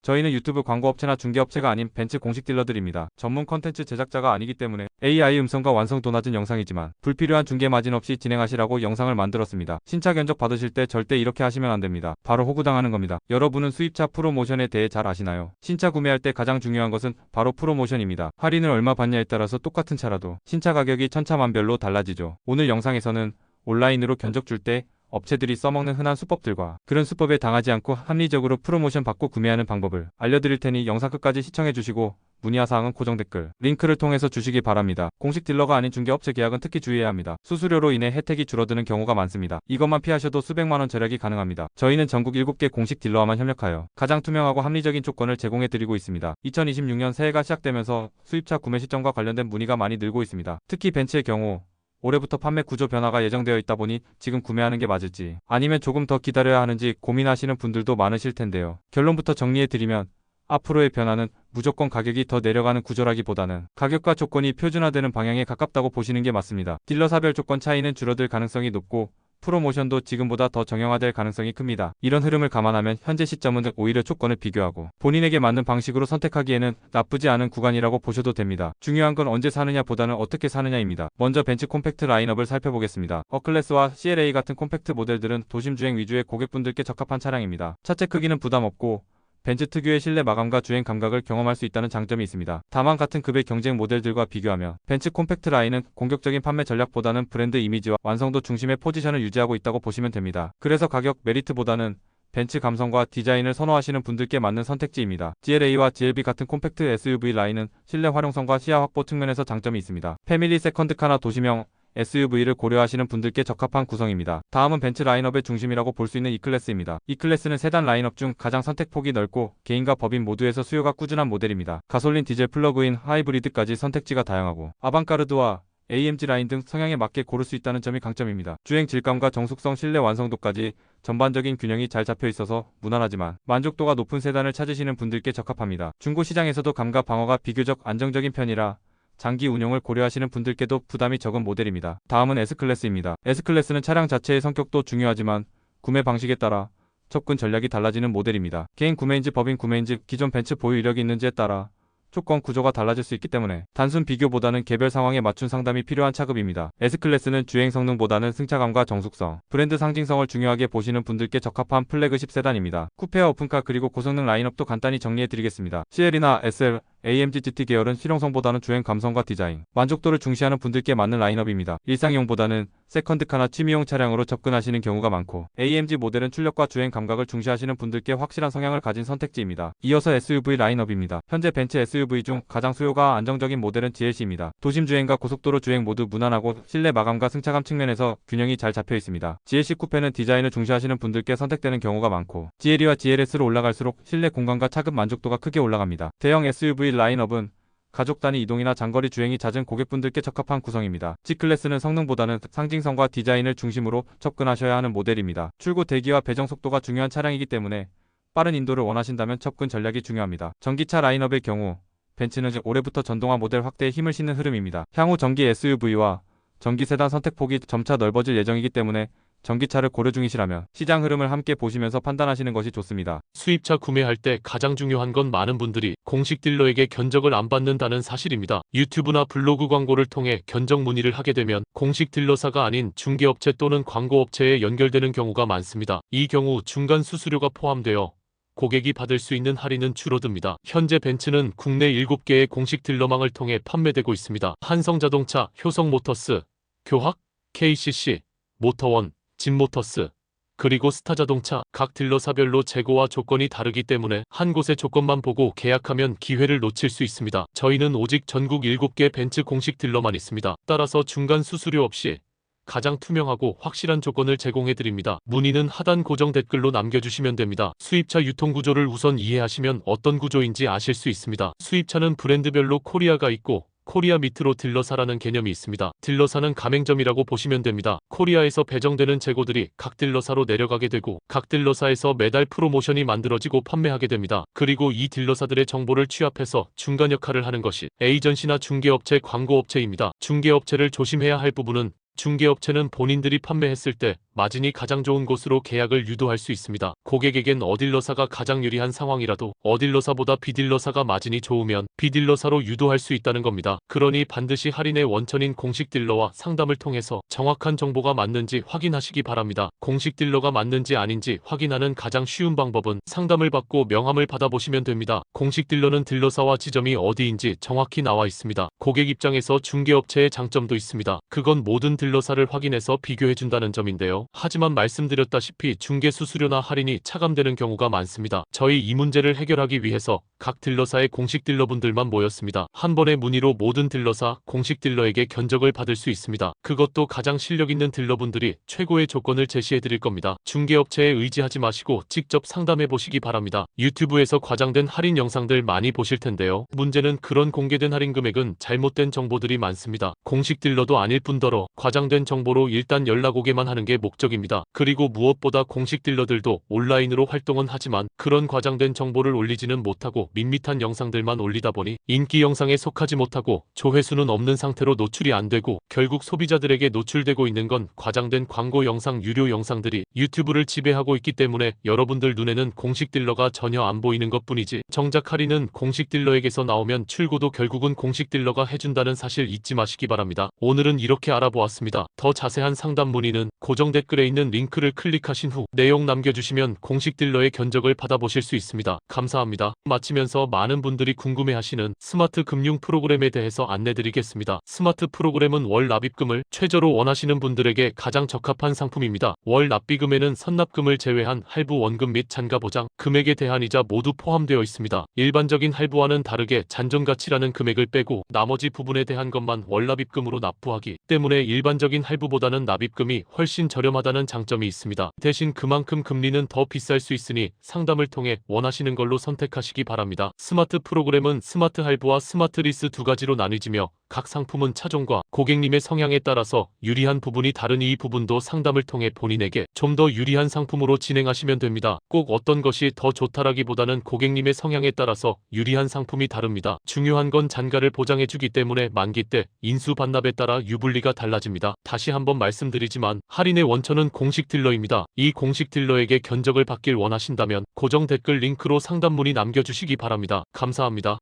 저희는 유튜브 광고업체나 중개업체가 아닌 벤츠 공식 딜러들입니다. 전문 컨텐츠 제작자가 아니기 때문에 AI 음성과 완성도 낮은 영상이지만 불필요한 중개 마진 없이 진행하시라고 영상을 만들었습니다. 신차 견적 받으실 때 절대 이렇게 하시면 안 됩니다. 바로 호구당하는 겁니다. 여러분은 수입차 프로모션에 대해 잘 아시나요? 신차 구매할 때 가장 중요한 것은 바로 프로모션입니다. 할인을 얼마 받냐에 따라서 똑같은 차라도 신차 가격이 천차만별로 달라지죠. 오늘 영상에서는 온라인으로 견적 줄 때 업체들이 써먹는 흔한 수법들과 그런 수법에 당하지 않고 합리적으로 프로모션 받고 구매하는 방법을 알려드릴 테니 영상 끝까지 시청해주시고 문의사항은 고정 댓글, 링크를 통해서 주시기 바랍니다. 공식 딜러가 아닌 중개업체 계약은 특히 주의해야 합니다. 수수료로 인해 혜택이 줄어드는 경우가 많습니다. 이것만 피하셔도 수백만원 절약이 가능합니다. 저희는 전국 7개 공식 딜러와만 협력하여 가장 투명하고 합리적인 조건을 제공해드리고 있습니다. 2026년 새해가 시작되면서 수입차 구매 시점과 관련된 문의가 많이 늘고 있습니다. 특히 벤츠의 경우 올해부터 판매 구조 변화가 예정되어 있다 보니 지금 구매하는 게 맞을지 아니면 조금 더 기다려야 하는지 고민하시는 분들도 많으실 텐데요. 결론부터 정리해드리면 앞으로의 변화는 무조건 가격이 더 내려가는 구조라기보다는 가격과 조건이 표준화되는 방향에 가깝다고 보시는 게 맞습니다. 딜러사별 조건 차이는 줄어들 가능성이 높고 프로모션도 지금보다 더 정형화될 가능성이 큽니다. 이런 흐름을 감안하면 현재 시점은 오히려 조건을 비교하고 본인에게 맞는 방식으로 선택하기에는 나쁘지 않은 구간이라고 보셔도 됩니다. 중요한 건 언제 사느냐 보다는 어떻게 사느냐입니다. 먼저 벤츠 콤팩트 라인업을 살펴보겠습니다. 어클래스와 CLA 같은 콤팩트 모델들은 도심 주행 위주의 고객분들께 적합한 차량입니다. 차체 크기는 부담 없고 벤츠 특유의 실내 마감과 주행 감각을 경험할 수 있다는 장점이 있습니다. 다만 같은 급의 경쟁 모델들과 비교하면 벤츠 콤팩트 라인은 공격적인 판매 전략보다는 브랜드 이미지와 완성도 중심의 포지션을 유지하고 있다고 보시면 됩니다. 그래서 가격 메리트보다는 벤츠 감성과 디자인을 선호하시는 분들께 맞는 선택지입니다. GLA와 GLB 같은 콤팩트 SUV 라인은 실내 활용성과 시야 확보 측면에서 장점이 있습니다. 패밀리 세컨드카나 도시명 SUV를 고려하시는 분들께 적합한 구성입니다. 다음은 벤츠 라인업의 중심이라고 볼 수 있는 E클래스입니다. E클래스는 세단 라인업 중 가장 선택폭이 넓고 개인과 법인 모두에서 수요가 꾸준한 모델입니다. 가솔린, 디젤, 플러그인, 하이브리드까지 선택지가 다양하고 아방가르드와 AMG 라인 등 성향에 맞게 고를 수 있다는 점이 강점입니다. 주행 질감과 정숙성, 실내 완성도까지 전반적인 균형이 잘 잡혀 있어서 무난하지만 만족도가 높은 세단을 찾으시는 분들께 적합합니다. 중고 시장에서도 감과 방어가 비교적 안정적인 편이라 장기 운용을 고려하시는 분들께도 부담이 적은 모델입니다. 다음은 S클래스입니다. S클래스는 차량 자체의 성격도 중요하지만 구매 방식에 따라 접근 전략이 달라지는 모델입니다. 개인 구매인지 법인 구매인지 기존 벤츠 보유 이력이 있는지에 따라 조건 구조가 달라질 수 있기 때문에 단순 비교보다는 개별 상황에 맞춘 상담이 필요한 차급입니다. S클래스는 주행 성능보다는 승차감과 정숙성, 브랜드 상징성을 중요하게 보시는 분들께 적합한 플래그십 세단입니다. 쿠페와 오픈카 그리고 고성능 라인업도 간단히 정리해드리겠습니다. CL이나 SL, AMG GT 계열은 실용성보다는 주행 감성과 디자인, 만족도를 중시하는 분들께 맞는 라인업입니다. 일상용보다는 세컨드카나 취미용 차량으로 접근하시는 경우가 많고 AMG 모델은 출력과 주행 감각을 중시하시는 분들께 확실한 성향을 가진 선택지입니다. 이어서 SUV 라인업입니다. 현재 벤츠 SUV 중 가장 수요가 안정적인 모델은 GLC입니다. 도심 주행과 고속도로 주행 모두 무난하고 실내 마감과 승차감 측면에서 균형이 잘 잡혀 있습니다. GLC 쿠페는 디자인을 중시하시는 분들께 선택되는 경우가 많고 GLE와 GLS로 올라갈수록 실내 공간과 차급 만족도가 크게 올라갑니다. 대형 SUV 라인업은 가족 단위 이동이나 장거리 주행이 잦은 고객분들께 적합한 구성입니다. G클래스는 성능보다는 상징성과 디자인을 중심으로 접근하셔야 하는 모델입니다. 출고 대기와 배정 속도가 중요한 차량이기 때문에 빠른 인도를 원하신다면 접근 전략이 중요합니다. 전기차 라인업의 경우 벤츠는 올해부터 전동화 모델 확대에 힘을 싣는 흐름입니다. 향후 전기 SUV와 전기 세단 선택폭이 점차 넓어질 예정이기 때문에 전기차를 고려 중이시라면 시장 흐름을 함께 보시면서 판단하시는 것이 좋습니다. 수입차 구매할 때 가장 중요한 건 많은 분들이 공식 딜러에게 견적을 안 받는다는 사실입니다. 유튜브나 블로그 광고를 통해 견적 문의를 하게 되면 공식 딜러사가 아닌 중개업체 또는 광고업체에 연결되는 경우가 많습니다. 이 경우 중간 수수료가 포함되어 고객이 받을 수 있는 할인은 줄어듭니다. 현재 벤츠는 국내 7개의 공식 딜러망을 통해 판매되고 있습니다. 한성자동차, 효성모터스, 교학, KCC, 모터원, 진모터스, 그리고 스타자동차 각 딜러사별로 재고와 조건이 다르기 때문에 한 곳의 조건만 보고 계약하면 기회를 놓칠 수 있습니다. 저희는 오직 전국 7개 벤츠 공식 딜러만 있습니다. 따라서 중간 수수료 없이 가장 투명하고 확실한 조건을 제공해드립니다. 문의는 하단 고정 댓글로 남겨주시면 됩니다. 수입차 유통 구조를 우선 이해하시면 어떤 구조인지 아실 수 있습니다. 수입차는 브랜드별로 코리아가 있고 코리아 밑으로 딜러사라는 개념이 있습니다. 딜러사는 가맹점이라고 보시면 됩니다. 코리아에서 배정되는 재고들이 각 딜러사로 내려가게 되고 각 딜러사에서 매달 프로모션이 만들어지고 판매하게 됩니다. 그리고 이 딜러사들의 정보를 취합해서 중간 역할을 하는 것이 에이전시나 중개업체, 광고업체입니다. 중개업체를 조심해야 할 부분은 중개업체는 본인들이 판매했을 때 마진이 가장 좋은 곳으로 계약을 유도할 수 있습니다. 고객에겐 어딜러사가 가장 유리한 상황이라도 어딜러사보다 B딜러사가 마진이 좋으면 B딜러사로 유도할 수 있다는 겁니다. 그러니 반드시 할인의 원천인 공식 딜러와 상담을 통해서 정확한 정보가 맞는지 확인하시기 바랍니다. 공식 딜러가 맞는지 아닌지 확인하는 가장 쉬운 방법은 상담을 받고 명함을 받아보시면 됩니다. 공식 딜러는 딜러사와 지점이 어디인지 정확히 나와 있습니다. 고객 입장에서 중개업체의 장점도 있습니다. 그건 모든 딜러사를 확인해서 비교해준다는 점인데요. 하지만 말씀드렸다시피 중개 수수료나 할인이 차감되는 경우가 많습니다. 저희 이 문제를 해결하기 위해서 각 딜러사의 공식 딜러분들만 모였습니다. 한 번의 문의로 모든 딜러사, 공식 딜러에게 견적을 받을 수 있습니다. 그것도 가장 실력 있는 딜러분들이 최고의 조건을 제시해 드릴 겁니다. 중개업체에 의지하지 마시고 직접 상담해 보시기 바랍니다. 유튜브에서 과장된 할인 영상들 많이 보실 텐데요. 문제는 그런 공개된 할인 금액은 잘못된 정보들이 많습니다. 공식 딜러도 아닐 뿐더러 과장된 정보로 일단 연락 오게만 하는 게 목적입니다. 그리고 무엇보다 공식 딜러들도 온라인으로 활동은 하지만 그런 과장된 정보를 올리지는 못하고 밋밋한 영상들만 올리다 보니 인기 영상에 속하지 못하고 조회수는 없는 상태로 노출이 안 되고 결국 소비자들에게 노출되고 있는 건 과장된 광고 영상, 유료 영상들이 유튜브를 지배하고 있기 때문에 여러분들 눈에는 공식 딜러가 전혀 안 보이는 것뿐이지 정작 할인은 공식 딜러에게서 나오면 출고도 결국은 공식 딜러가 해준다는 사실 잊지 마시기 바랍니다. 오늘은 이렇게 알아보았습니다. 더 자세한 상담 문의는 고정 댓글에 있는 링크를 클릭하신 후 내용 남겨주시면 공식 딜러의 견적을 받아보실 수 있습니다. 감사합니다. 마치면서 많은 분들이 궁금해하시는 스마트 금융 프로그램에 대해서 안내드리겠습니다. 스마트 프로그램은 월 납입금을 최저로 원하시는 분들에게 가장 적합한 상품입니다. 월 납비금에는 선납금을 제외한 할부 원금 및 잔가 보장, 금액에 대한 이자 모두 포함되어 있습니다. 일반적인 할부와는 다르게 잔존가치라는 금액을 빼고 나머지 부분에 대한 것만 월 납입금으로 납부하기 때문에 일반적인 할부보다는 납입금이 훨씬 저렴하다는 장점이 있습니다. 대신 그만큼 금리는 더 비쌀 수 있으니 상담을 통해 원하시는 걸로 선택하시기 바랍니다. 스마트 프로그램은 스마트 할부와 스마트 리스 두 가지로 나뉘지며 각 상품은 차종과 고객님의 성향에 따라서 유리한 부분이 다르니 이 부분도 상담을 통해 본인에게 좀 더 유리한 상품으로 진행하시면 됩니다. 꼭 어떤 것이 더 좋다라기보다는 고객님의 성향에 따라서 유리한 상품이 다릅니다. 중요한 건 잔가를 보장해주기 때문에 만기 때 인수 반납에 따라 유불리가 달라집니다. 다시 한번 말씀드리지만 할인의 원천은 공식 딜러입니다. 이 공식 딜러에게 견적을 받길 원하신다면 고정 댓글 링크로 상담 문의 남겨주시기 바랍니다. 감사합니다.